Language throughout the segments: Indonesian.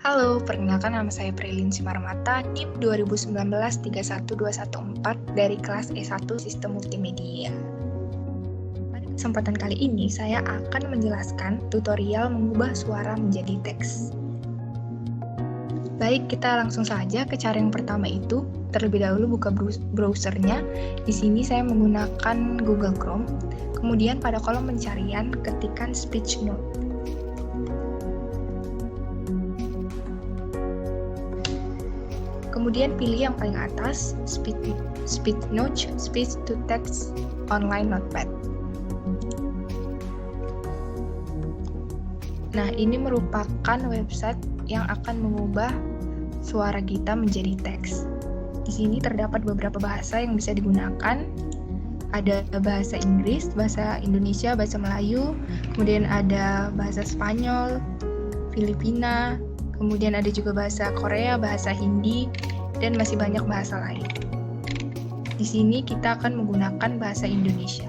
Halo, perkenalkan nama saya Prilin Simarmata, NIM 2019-31214 dari kelas E1 Sistem Multimedia. Pada kesempatan kali ini, saya akan menjelaskan tutorial mengubah suara menjadi teks. Baik, kita langsung saja ke cara yang pertama itu. Terlebih dahulu buka browsernya. Di sini saya menggunakan Google Chrome. Kemudian pada kolom pencarian ketikkan speech note. Kemudian pilih yang paling atas, speech note, speech to text online notepad. Nah, ini merupakan website yang akan mengubah suara kita menjadi teks. Di sini terdapat beberapa bahasa yang bisa digunakan. Ada bahasa Inggris, bahasa Indonesia, bahasa Melayu, kemudian ada bahasa Spanyol, Filipina, kemudian ada juga bahasa Korea, bahasa Hindi, dan masih banyak bahasa lain. Di sini kita akan menggunakan bahasa Indonesia.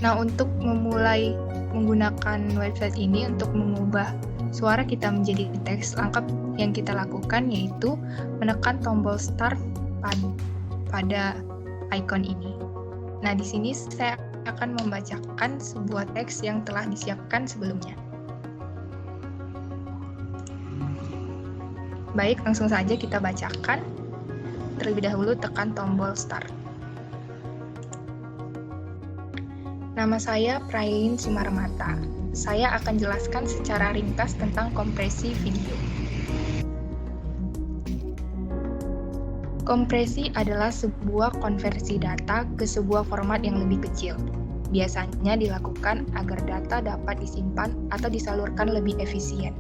Nah, untuk memulai menggunakan website ini untuk mengubah suara kita menjadi teks, langkah yang kita lakukan yaitu menekan tombol start pada icon ini. Nah, di sini saya akan membacakan sebuah teks yang telah disiapkan sebelumnya. Baik, langsung saja kita bacakan. Terlebih dahulu tekan tombol start. Nama saya Prilin Simarmata. Saya akan jelaskan secara ringkas tentang kompresi video. Kompresi adalah sebuah konversi data ke sebuah format yang lebih kecil. Biasanya dilakukan agar data dapat disimpan atau disalurkan lebih efisien.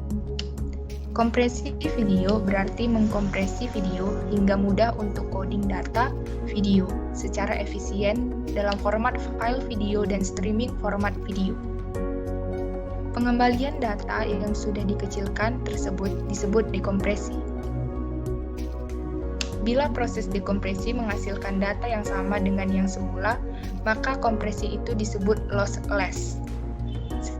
Kompresi video berarti mengkompresi video hingga mudah untuk coding data video secara efisien dalam format file video dan streaming format video. Pengembalian data yang sudah dikecilkan tersebut disebut dekompresi. Bila proses dekompresi menghasilkan data yang sama dengan yang semula, maka kompresi itu disebut lossless.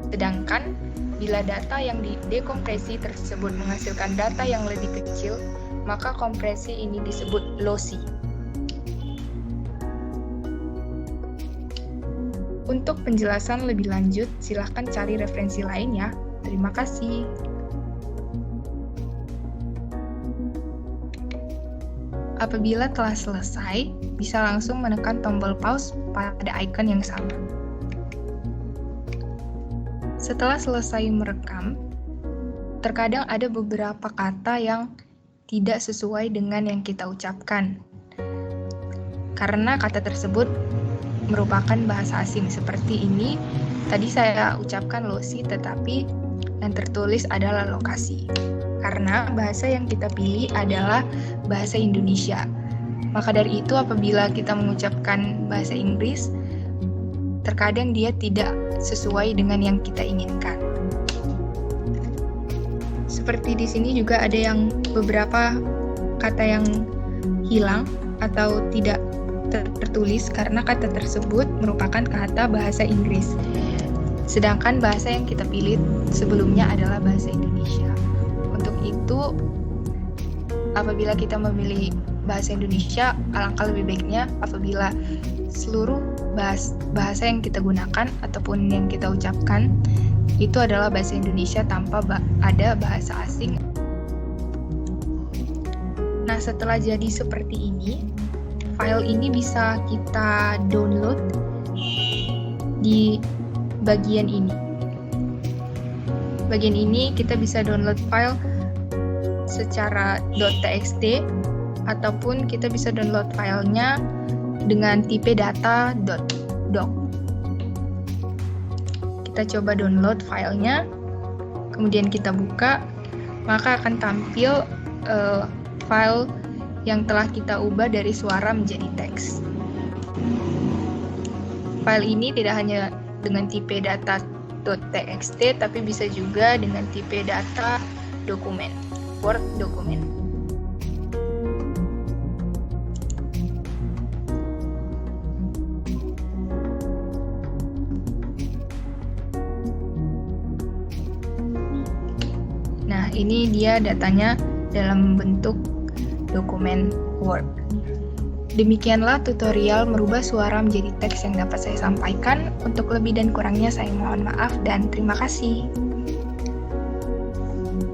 Sedangkan bila data yang didekompresi tersebut menghasilkan data yang lebih kecil, maka kompresi ini disebut lossy. Untuk penjelasan lebih lanjut, silakan cari referensi lain ya. Terima kasih. Apabila telah selesai, bisa langsung menekan tombol pause pada icon yang sama. Setelah selesai merekam, terkadang ada beberapa kata yang tidak sesuai dengan yang kita ucapkan. Karena kata tersebut merupakan bahasa asing seperti ini, tadi saya ucapkan lossy tetapi yang tertulis adalah lokasi. Karena bahasa yang kita pilih adalah bahasa Indonesia. Maka dari itu apabila kita mengucapkan bahasa Inggris, terkadang dia tidak sesuai dengan yang kita inginkan. Seperti di sini juga ada yang beberapa kata yang hilang atau tidak tertulis karena kata tersebut merupakan kata bahasa Inggris. Sedangkan bahasa yang kita pilih sebelumnya adalah bahasa Indonesia. Untuk itu, apabila kita memilih bahasa Indonesia, alangkah lebih baiknya apabila seluruh bahasa yang kita gunakan ataupun yang kita ucapkan itu adalah bahasa Indonesia tanpa ada bahasa asing. Nah, setelah jadi seperti ini, file ini bisa kita download di bagian ini. Bagian ini kita bisa download file secara .txt ataupun kita bisa download filenya dengan tipe data.doc. Kita coba download filenya, kemudian kita buka, maka akan tampil file yang telah kita ubah dari suara menjadi teks. File ini tidak hanya dengan tipe data.txt, tapi bisa juga dengan tipe data dokumen, Word dokumen. Nah, ini dia datanya dalam bentuk dokumen Word. Demikianlah tutorial merubah suara menjadi teks yang dapat saya sampaikan. Untuk lebih dan kurangnya saya mohon maaf dan terima kasih.